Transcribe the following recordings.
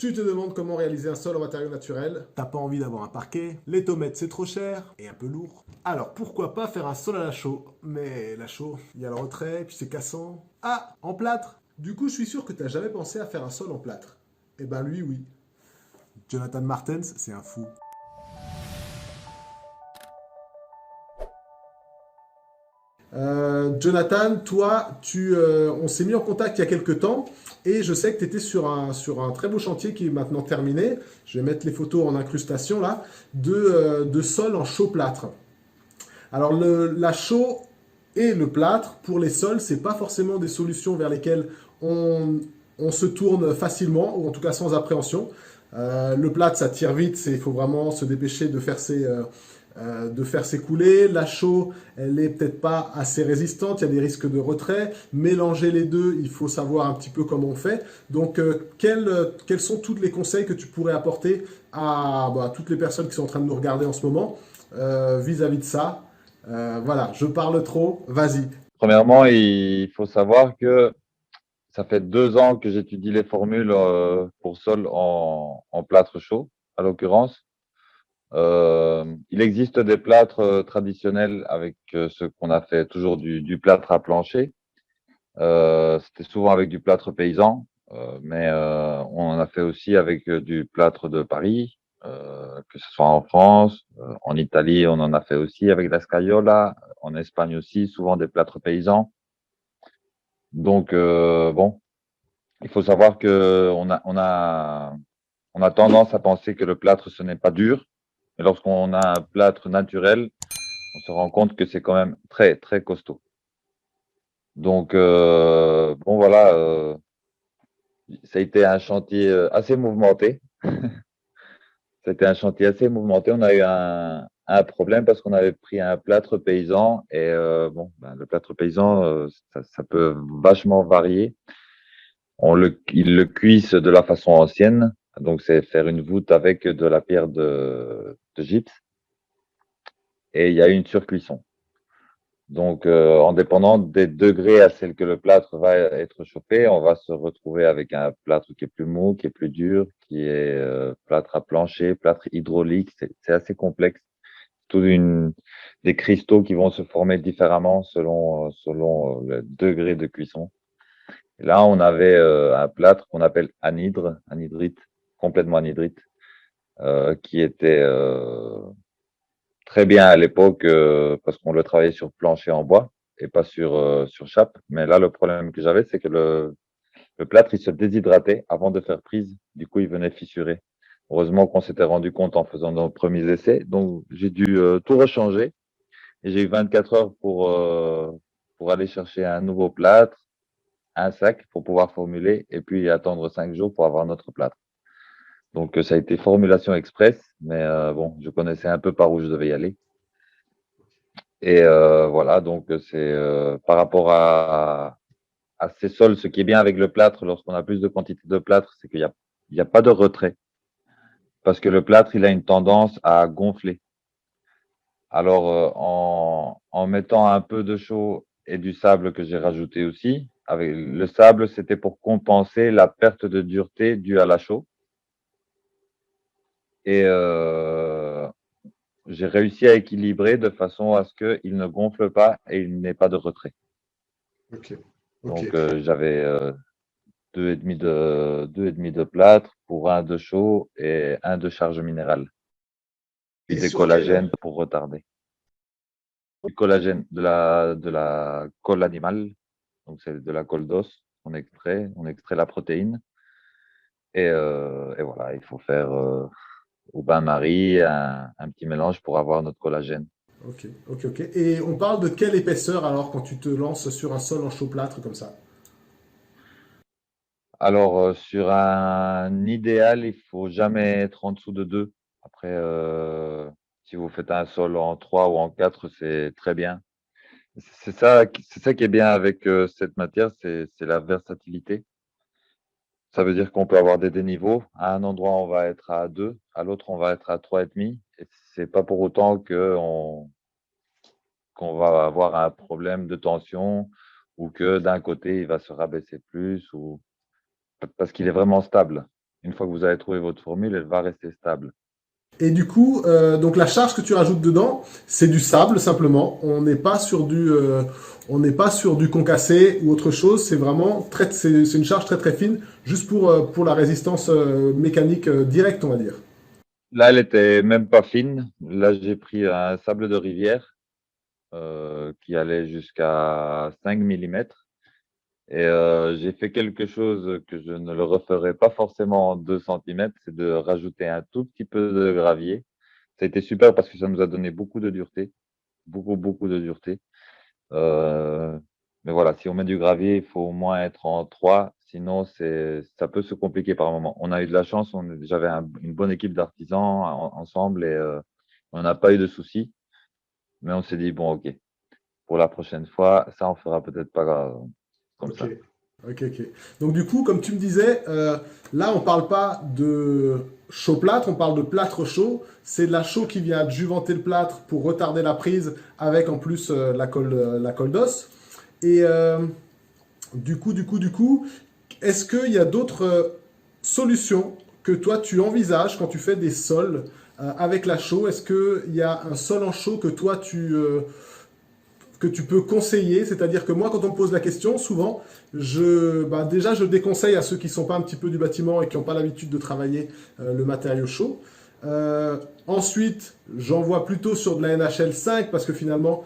Tu te demandes comment réaliser un sol en matériaux naturels. T'as pas envie d'avoir un parquet, les tomates c'est trop cher et un peu lourd. Alors pourquoi pas faire un sol à la chaux. Mais la chaux, il y a le retrait, puis c'est cassant. Ah, en plâtre. Du coup, je suis sûr que t'as jamais pensé à faire un sol en plâtre. Eh ben lui, oui. Jonathan Martens, c'est un fou. Jonathan, toi, on s'est mis en contact il y a quelques temps et je sais que tu étais sur un très beau chantier qui est maintenant terminé. Je vais mettre les photos en incrustation là, de sol en chaux plâtre. Alors la chaux et le plâtre, pour les sols, c'est pas forcément des solutions vers lesquelles on se tourne facilement, ou en tout cas sans appréhension. Le plâtre, ça tire vite, il faut vraiment se dépêcher de faire s'écouler. La chaux, elle est peut-être pas assez résistante, il y a des risques de retrait. Mélanger les deux, il faut savoir un petit peu comment on fait. Donc, quels sont tous les conseils que tu pourrais apporter à toutes les personnes qui sont en train de nous regarder en ce moment vis-à-vis de ça? Voilà, je parle trop, vas-y. Premièrement, il faut savoir que ça fait 2 ans que j'étudie les formules pour sol en plâtre chaud, à l'occurrence. Il existe des plâtres traditionnels avec ce qu'on a fait toujours du plâtre à plancher. C'était souvent avec du plâtre paysan, mais on en a fait aussi avec du plâtre de Paris, que ce soit en France, en Italie, on en a fait aussi avec la scaiola, en Espagne aussi, souvent des plâtres paysans. Donc, bon, il faut savoir que on a tendance à penser que le plâtre, ce n'est pas dur. Mais lorsqu'on a un plâtre naturel, on se rend compte que c'est quand même très, très costaud. Donc, bon, voilà, ça a été un chantier assez mouvementé. C'était un chantier assez mouvementé. On a eu un problème parce qu'on avait pris un plâtre paysan et bon, ben, le plâtre paysan, ça peut vachement varier. Ils le cuisent de la façon ancienne, donc c'est faire une voûte avec de la pierre de gypse et il y a une surcuisson. Donc, en dépendant des degrés à celle que le plâtre va être chauffé, on va se retrouver avec un plâtre qui est plus mou, qui est plus dur, qui est plâtre à plancher, plâtre hydraulique. C'est assez complexe. Tout des cristaux qui vont se former différemment selon le degré de cuisson. Et là, on avait un plâtre qu'on appelle anhydrite, complètement anhydrite, qui était très bien à l'époque parce qu'on le travaillait sur plancher en bois et pas sur chape. Mais là, le problème que j'avais, c'est que le plâtre, il se déshydratait avant de faire prise. Du coup, il venait fissurer. Heureusement qu'on s'était rendu compte en faisant nos premiers essais. Donc, j'ai dû tout rechanger et j'ai eu 24 heures pour aller chercher un nouveau plâtre, un sac pour pouvoir formuler et puis attendre 5 jours pour avoir notre plâtre. Donc, ça a été formulation express, mais bon, je connaissais un peu par où je devais y aller. Et voilà, donc c'est par rapport à ces sols, ce qui est bien avec le plâtre, lorsqu'on a plus de quantité de plâtre, c'est il y a pas de retrait. Parce que le plâtre, il a une tendance à gonfler. Alors, en mettant un peu de chaux et du sable que j'ai rajouté aussi, avec le sable, c'était pour compenser la perte de dureté due à la chaux. Et j'ai réussi à équilibrer de façon à ce qu'il ne gonfle pas et il n'ait pas de retrait. Ok, ok. Donc, j'avais deux et demi de plâtre pour un de chaud et un de charge minérale. Puis Et des sur quel... collagènes pour retarder. Du collagène, de la colle animale, donc c'est de la colle d'os on extrait la protéine. Et voilà, il faut faire au bain-marie un petit mélange pour avoir notre collagène. Ok, ok, ok. Et on parle de quelle épaisseur alors quand tu te lances sur un sol en chaux plâtre comme ça? Alors, sur un idéal, il faut jamais être en dessous de 2. Après, si vous faites un sol en 3 ou en 4, c'est très bien. C'est ça qui est bien avec cette matière, c'est la versatilité. Ça veut dire qu'on peut avoir des déniveaux. À un endroit, on va être à 2, à l'autre, on va être à 3,5. Et c'est pas pour autant qu'on va avoir un problème de tension ou que d'un côté, il va se rabaisser plus ou parce qu'il est vraiment stable. Une fois que vous avez trouvé votre formule, elle va rester stable. Et du coup, donc la charge que tu rajoutes dedans, c'est du sable simplement. On n'est pas sur du concassé ou autre chose. C'est vraiment c'est une charge très très fine, juste pour la résistance mécanique directe, on va dire. Là, elle était même pas fine. Là, j'ai pris un sable de rivière qui allait jusqu'à 5 millimètres. Et j'ai fait quelque chose que je ne le referai pas forcément en 2 centimètres, c'est de rajouter un tout petit peu de gravier. Ça a été super parce que ça nous a donné beaucoup de dureté, beaucoup, beaucoup de dureté. Euh, mais voilà, si on met du gravier, il faut au moins être en 3, sinon ça peut se compliquer par moment. On a eu de la chance, j'avais une bonne équipe d'artisans ensemble et on n'a pas eu de soucis, mais on s'est dit, bon, ok, pour la prochaine fois, ça, on fera peut-être pas comme Ok, ça. ok. Donc du coup, comme tu me disais, là on parle pas de chaud plâtre, on parle de plâtre chaud. C'est de la chaux qui vient adjuventer le plâtre pour retarder la prise avec en plus la colle d'os. Et du coup, est-ce qu'il y a d'autres solutions que toi tu envisages quand tu fais des sols avec la chaux? Est-ce qu'il y a un sol en chaux que tu peux conseiller? C'est-à-dire que moi, quand on me pose la question, souvent, déjà, je déconseille à ceux qui ne sont pas un petit peu du bâtiment et qui n'ont pas l'habitude de travailler le matériau chaud. Ensuite, j'envoie plutôt sur de la NHL 5 parce que finalement,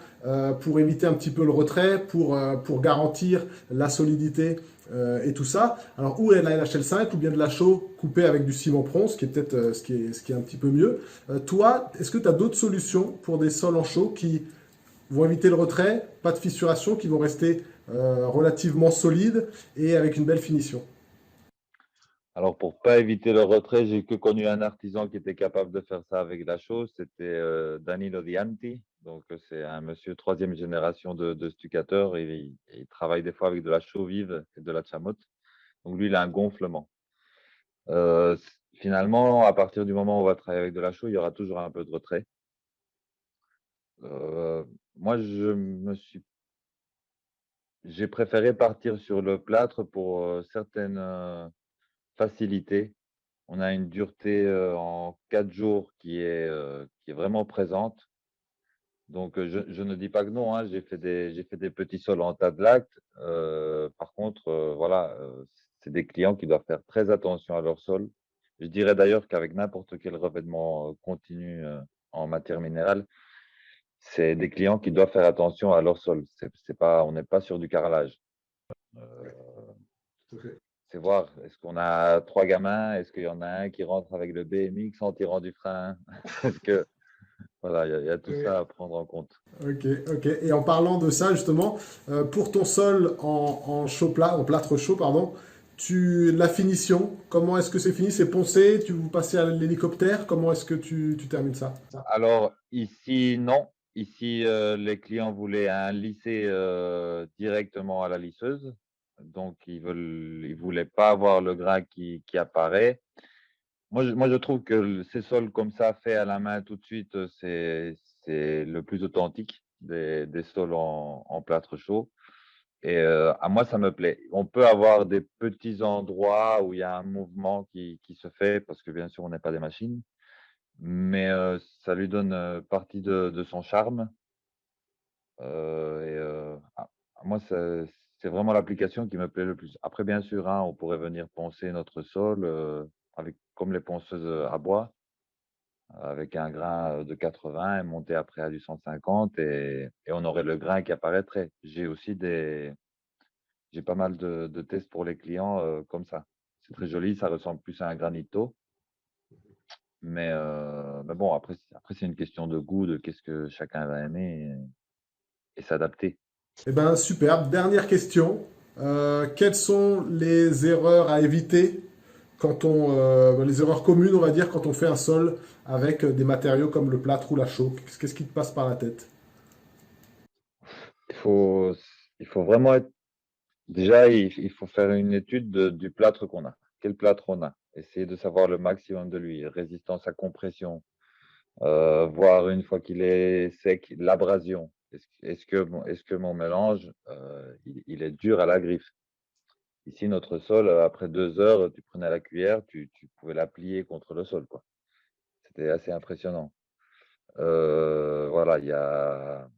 pour éviter un petit peu le retrait, pour garantir la solidité et tout ça. Alors, ou de la NHL 5 ou bien de la chaux coupée avec du ciment pronce, ce qui est peut-être ce qui est un petit peu mieux. Toi, est-ce que tu as d'autres solutions pour des sols en chaux qui vont éviter le retrait, pas de fissuration, qui vont rester relativement solides et avec une belle finition? Alors, pour pas éviter le retrait, j'ai que connu un artisan qui était capable de faire ça avec la chaux. C'était Danilo Dianti. Donc, c'est un monsieur troisième génération de stuccateur. Il travaille des fois avec de la chaux vive et de la chamotte. Donc, lui, il a un gonflement. Euh, Finalement, à partir du moment où on va travailler avec de la chaux, il y aura toujours un peu de retrait. Euh, Moi, j'ai préféré partir sur le plâtre pour certaines facilités. On a une dureté en 4 jours qui est vraiment présente. Donc, je ne dis pas que non, hein. J'ai fait des petits sols en tas de lac. Par contre, voilà, c'est des clients qui doivent faire très attention à leur sol. Je dirais d'ailleurs qu'avec n'importe quel revêtement continu en matière minérale, c'est des clients qui doivent faire attention à leur sol. C'est pas, on n'est pas sur du carrelage. Ouais, tout à fait. C'est voir, est-ce qu'on a 3 gamins? Est-ce qu'il y en a un qui rentre avec le BMX en tirant du frein? Est-ce que, voilà, il y a tout Ouais. ça à prendre en compte. Ok, ok. Et en parlant de ça, justement, pour ton sol en chaud plat, en plâtre chaud, pardon, la finition, comment est-ce que c'est fini? C'est poncé? Tu vous passez à l'hélicoptère? Comment est-ce que tu termines ça? Alors, ici, non. Ici, les clients voulaient un lissé directement à la lisseuse. Donc, ils voulaient pas avoir le grain qui apparaît. Moi, je trouve que ces sols comme ça, faits à la main tout de suite, c'est le plus authentique des sols en plâtre chaud. Et à moi, ça me plaît. On peut avoir des petits endroits où il y a un mouvement qui se fait, parce que bien sûr, on n'est pas des machines, mais ça lui donne partie de son charme. Moi, c'est vraiment l'application qui me plaît le plus. Après, bien sûr, hein, on pourrait venir poncer notre sol avec, comme les ponceuses à bois, avec un grain de 80 et monter après à du 150 et on aurait le grain qui apparaîtrait. J'ai pas mal de tests pour les clients comme ça. C'est très joli, ça ressemble plus à un granito. Mais bon, après c'est une question de goût, de qu'est-ce que chacun va aimer et s'adapter. Eh ben, superbe. Dernière question. Quelles sont les erreurs à éviter les erreurs communes, on va dire, quand on fait un sol avec des matériaux comme le plâtre ou la chaux? Qu'est-ce qui te passe par la tête? Il faut, il faut vraiment être. Déjà, il faut faire une étude du plâtre qu'on a. Quel plâtre on a? Essayer de savoir le maximum de lui. Résistance à compression. Voir une fois qu'il est sec, l'abrasion. Est-ce que mon mélange, il est dur à la griffe? Ici, notre sol, après 2 heures, tu prenais la cuillère, tu pouvais la plier contre le sol, quoi. C'était assez impressionnant. Voilà, il y a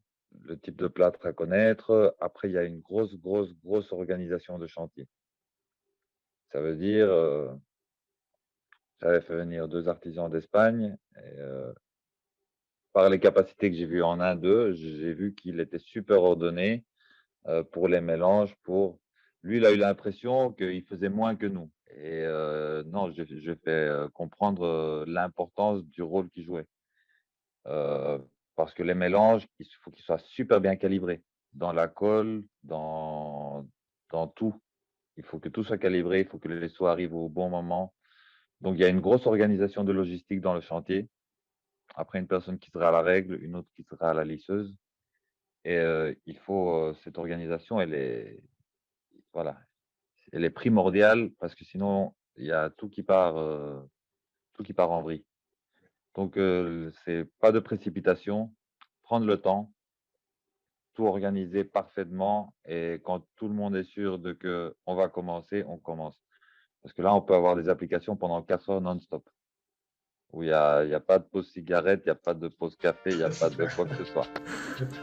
le type de plâtre à connaître. Après, il y a une grosse, grosse, grosse organisation de chantier. Ça veut dire, j'avais fait venir 2 artisans d'Espagne. Et, par les capacités que j'ai vues en un d'eux, j'ai vu qu'il était super ordonné pour les mélanges. Lui, il a eu l'impression qu'il faisait moins que nous. Et non, je fais comprendre l'importance du rôle qu'il jouait. Euh, Parce que les mélanges, il faut qu'ils soient super bien calibrés dans la colle, dans tout. Il faut que tout soit calibré, il faut que les soies arrivent au bon moment. Donc, il y a une grosse organisation de logistique dans le chantier. Après, une personne qui sera à la règle, une autre qui sera à la lisseuse. Et il faut, cette organisation, voilà, elle est primordiale parce que sinon, il y a tout qui part en vrille. Donc, c'est pas de précipitation, prendre le temps, tout organiser parfaitement et quand tout le monde est sûr de que on va commencer, on commence. Parce que là, on peut avoir des applications pendant 4 heures non-stop où il y a pas de pause cigarette, il n'y a pas de pause café, il n'y a pas C'est de clair. quoi que ce soit.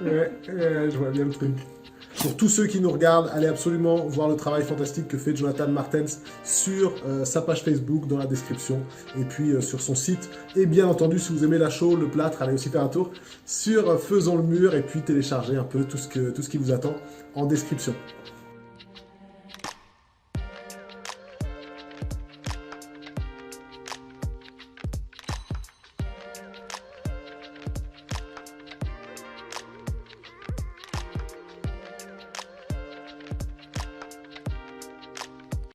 Ouais, je vois bien le truc. Pour tous ceux qui nous regardent, allez absolument voir le travail fantastique que fait Jonathan Martens sur sa page Facebook dans la description et puis sur son site. Et bien entendu, si vous aimez la show, le plâtre, allez aussi faire un tour sur Faisons le mur et puis télécharger un peu tout ce qui vous attend en description.